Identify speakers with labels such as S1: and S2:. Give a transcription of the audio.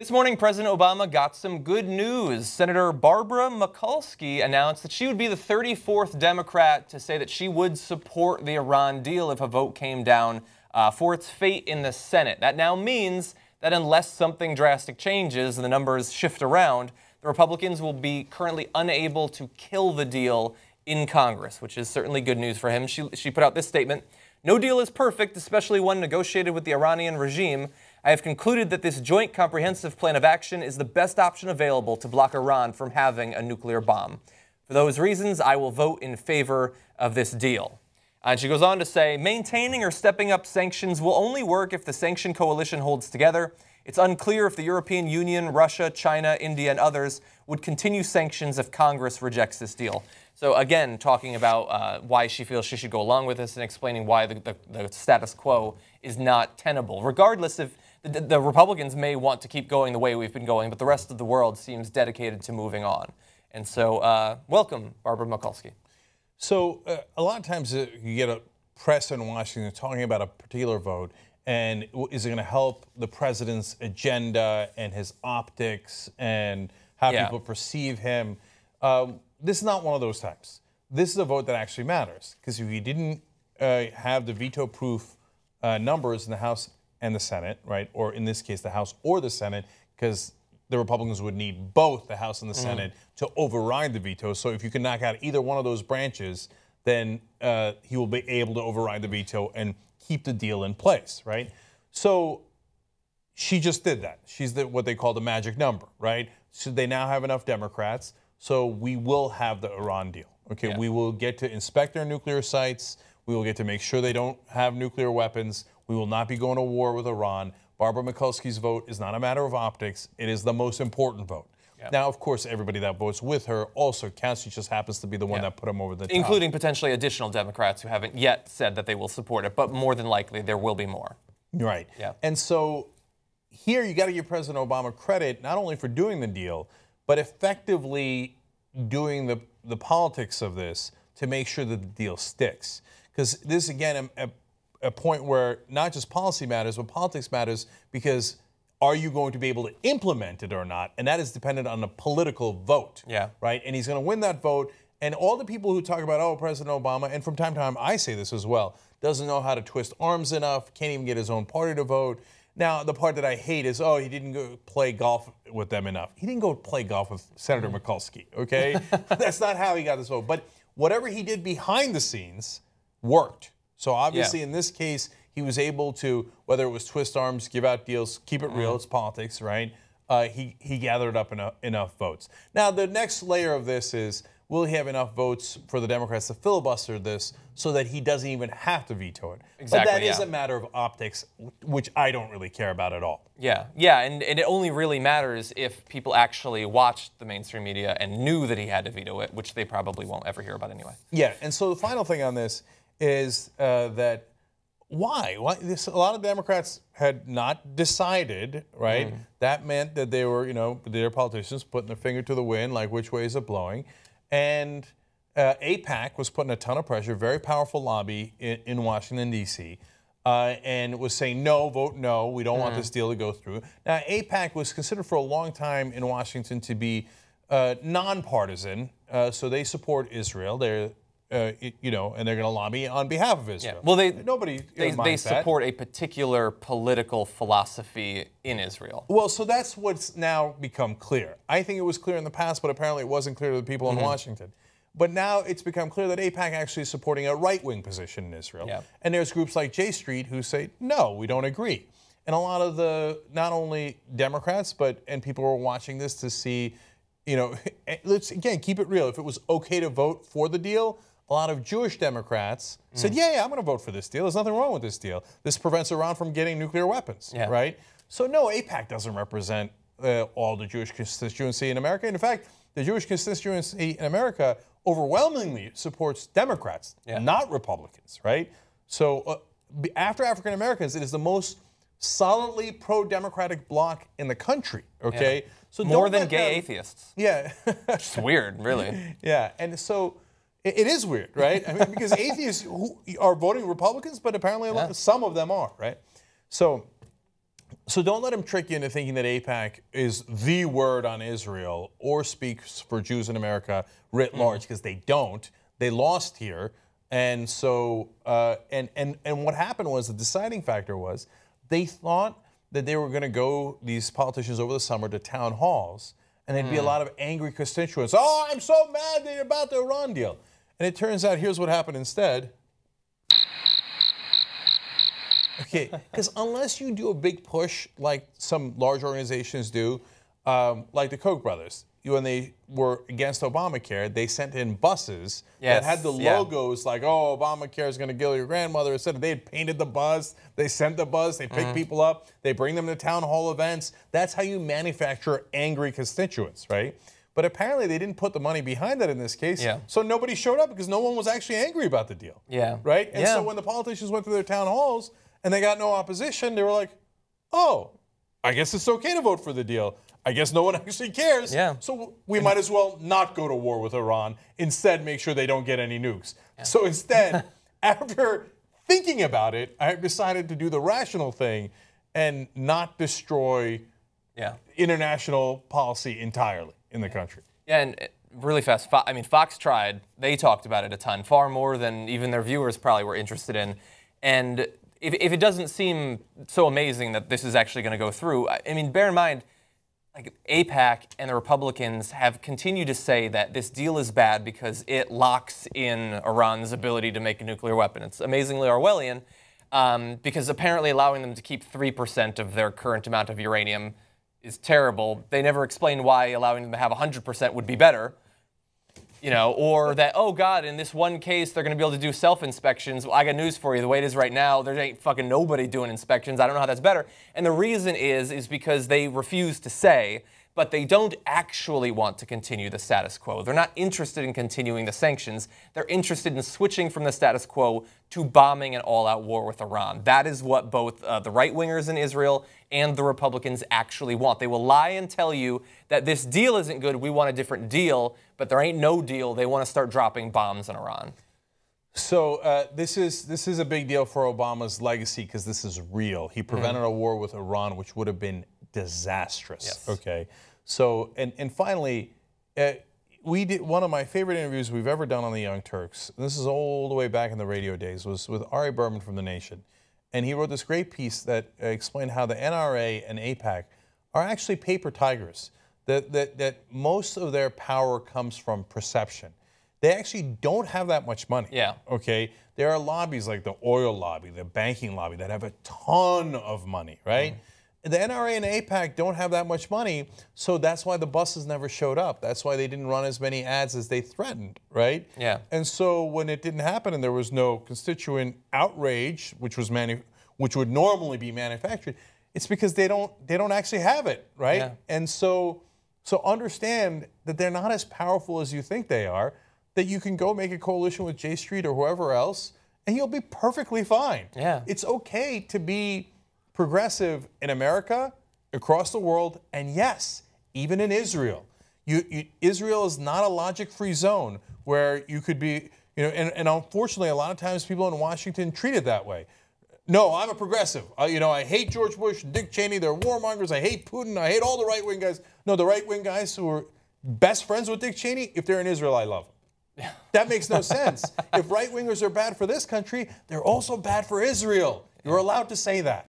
S1: This morning, President Obama got some good news. Senator Barbara Mikulski announced that she would be the 34th Democrat to say that she would support the Iran deal if a vote came down for its fate in the Senate. That now means that unless something drastic changes and the numbers shift around, the Republicans will be currently unable to kill the deal in Congress, which is certainly good news for him. She put out this statement: "No deal is perfect, especially one negotiated with the Iranian regime. I have concluded that this joint comprehensive plan of action is the best option available to block Iran from having a nuclear bomb. For those reasons, I will vote in favor of this deal." And she goes on to say, "Maintaining or stepping up sanctions will only work if the sanction coalition holds together. It's unclear if the European Union, Russia, China, India, and others would continue sanctions if Congress rejects this deal." So again, talking about why she feels she should go along with this and explaining why the status quo is not tenable. Regardless if the Republicans may want to keep going the way we've been going, but the rest of the world seems dedicated to moving on. And so welcome, Barbara Mikulski.
S2: So a lot of times you get a press in Washington talking about a particular vote, and is it going to help the president's agenda and his optics and how people perceive him? This is not one of those times. This is a vote that actually matters, because if you didn't have the veto-proof numbers in the House and the Senate, right, or in this case the House or the Senate, because the Republicans would need both the House and the Senate to override the veto. So if you can knock out either one of those branches, then he will be able to override the veto and keep the deal in place, right? So she just did that. She's what they call the magic number, right? So they now have enough Democrats, so we will have the Iran deal. Okay, we will get to inspect their nuclear sites. We will get to make sure they don't have nuclear weapons. We will not be going to war with Iran. Barbara Mikulski's vote is not a matter of optics. It is the most important vote. Now, of course, everybody that votes with her also counts. She just happens to be the one that put him over the top.
S1: Including potentially additional Democrats who haven't yet said that they will support it, but more than likely there will be more.
S2: Right. And so here you got to give President Obama credit not only for doing the deal, but effectively doing the politics of this to make sure that the deal sticks. Because this, again, a point where not just policy matters, but politics matters, because are you going to be able to implement it or not? And that is dependent on a political vote, right? And he's going to win that vote. And all the people who talk about, oh, President Obama, and from time to time I say this as well, doesn't know how to twist arms enough, can't even get his own party to vote. Now, the part that I hate is, oh, he didn't go play golf with them enough. He didn't go play golf with Senator Mikulski, okay? That's not how he got this vote. But whatever he did behind the scenes worked. So obviously in this case, he was able to, whether it was twist arms, give out deals, keep it real, it's politics, right? He gathered up enough votes. Now, the next layer of this is, will he have enough votes for the Democrats to filibuster this so that he doesn't even have to veto it?
S1: Exactly,
S2: but that is a matter of optics, which I don't really care about at all.
S1: And it only really matters if people actually watched the mainstream media and knew that he had to veto it, which they probably won't ever hear about anyway.
S2: Yeah, and so the final thing on this is that why? A lot of Democrats had not decided, right? That meant that they were, their politicians putting their finger to the wind, like which way is it blowing? And AIPAC was putting a ton of pressure, very powerful lobby in Washington, D.C., and was saying, no, vote no, we don't want this deal to go through. Now, AIPAC was considered for a long time in Washington to be nonpartisan, so they support Israel. They're and they're going to lobby on behalf of Israel.
S1: Well,
S2: they
S1: support a particular political philosophy in Israel.
S2: Well, so that's what's now become clear. I think it was clear in the past, but apparently it wasn't clear to the people in Washington. But now it's become clear that AIPAC actually is supporting a right-wing position in Israel. And there's groups like J Street who say, no, we don't agree. And a lot of the, not only Democrats, and people who are watching this to see, let's, again, keep it real. If it was okay to vote for the deal, a lot of Jewish Democrats said, yeah, I'm going to vote for this deal. There's nothing wrong with this deal. This prevents Iran from getting nuclear weapons, right? So no, AIPAC doesn't represent all the Jewish constituency in America. In fact, the Jewish constituency in America overwhelmingly supports Democrats, not Republicans, right? So after African Americans, it is the most solidly pro-democratic bloc in the country, okay?
S1: So more than gay atheists.
S2: It's
S1: weird, really.
S2: And so it is weird, right? I mean, because atheists who are voting Republicans, but apparently some of them are, right? So So don't let them trick you into thinking that AIPAC is the word on Israel or speaks for Jews in America writ large, because they don't. They lost here. And so, and what happened was, the deciding factor was, they thought that they were going to go, these politicians over the summer, to town halls, and there'd be a lot of angry constituents. Oh, I'm so mad they're about the Iran deal. And it turns out, here's what happened instead. Okay, because unless you do a big push like some large organizations do, like the Koch brothers, when they were against Obamacare, they sent in buses that had the logos like, oh, Obamacare is going to kill your grandmother. Instead, they had painted the bus, they sent the bus, they pick people up, they bring them to town hall events. That's how you manufacture angry constituents, right? But apparently they didn't put the money behind that in this case, so nobody showed up because no one was actually angry about the deal. Right? And so when the politicians went to their town halls and they got no opposition, they were like, oh, I guess it's okay to vote for the deal. I guess no one actually cares. So we might as well not go to war with Iran. Instead, make sure they don't get any nukes. So instead, after thinking about it, I decided to do the rational thing and not destroy international policy entirely in the country.
S1: And really fast, I mean, Fox tried. They talked about it a ton, far more than even their viewers probably were interested in. And if it doesn't seem so amazing that this is actually going to go through, I mean, bear in mind, like, AIPAC and the Republicans have continued to say that this deal is bad because it locks in Iran's ability to make a nuclear weapon. It's amazingly Orwellian, because apparently allowing them to keep 3% of their current amount of uranium is terrible. They never explained why allowing them to have 100% would be better. You know, or that, oh God, in this one case, they're going to be able to do self-inspections. Well, I got news for you. The way it is right now, there ain't fucking nobody doing inspections. I don't know how that's better. And the reason is because they refuse to say, but they don't actually want to continue the status quo. They're not interested in continuing the sanctions. They're interested in switching from the status quo to bombing an all-out war with Iran. That is what both the right-wingers in Israel and the Republicans actually want. They will lie and tell you that this deal isn't good, we want a different deal, but there ain't no deal. They want to start dropping bombs on Iran.
S2: So this is a big deal for Obama's legacy, because this is real. He prevented a war with Iran, which would have been disastrous. Okay. So, and finally, we did one of my favorite interviews we've ever done on the Young Turks. This is all the way back in the radio days, was with Ari Berman from The Nation. And he wrote this great piece that explained how the NRA and AIPAC are actually paper tigers, that most of their power comes from perception. They actually don't have that much money. Okay? There are lobbies like the oil lobby, the banking lobby, that have a ton of money, right? The NRA and AIPAC don't have that much money, so that's why the buses never showed up. That's why they didn't run as many ads as they threatened, right? And so when it didn't happen and there was no constituent outrage, which would normally be manufactured, it's because they don't actually have it, right? And so understand that they're not as powerful as you think they are, that you can go make a coalition with J Street or whoever else, and you'll be perfectly fine. It's okay to be progressive in America, across the world, and yes, even in Israel. Israel is not a logic-free zone where you could be, and unfortunately, a lot of times people in Washington treat it that way. No, I'm a progressive. I hate George Bush and Dick Cheney. They're warmongers. I hate Putin. I hate all the right-wing guys. No, the right-wing guys who are best friends with Dick Cheney, if they're in Israel, I love them. That makes no sense. If right-wingers are bad for this country, they're also bad for Israel. You're allowed to say that.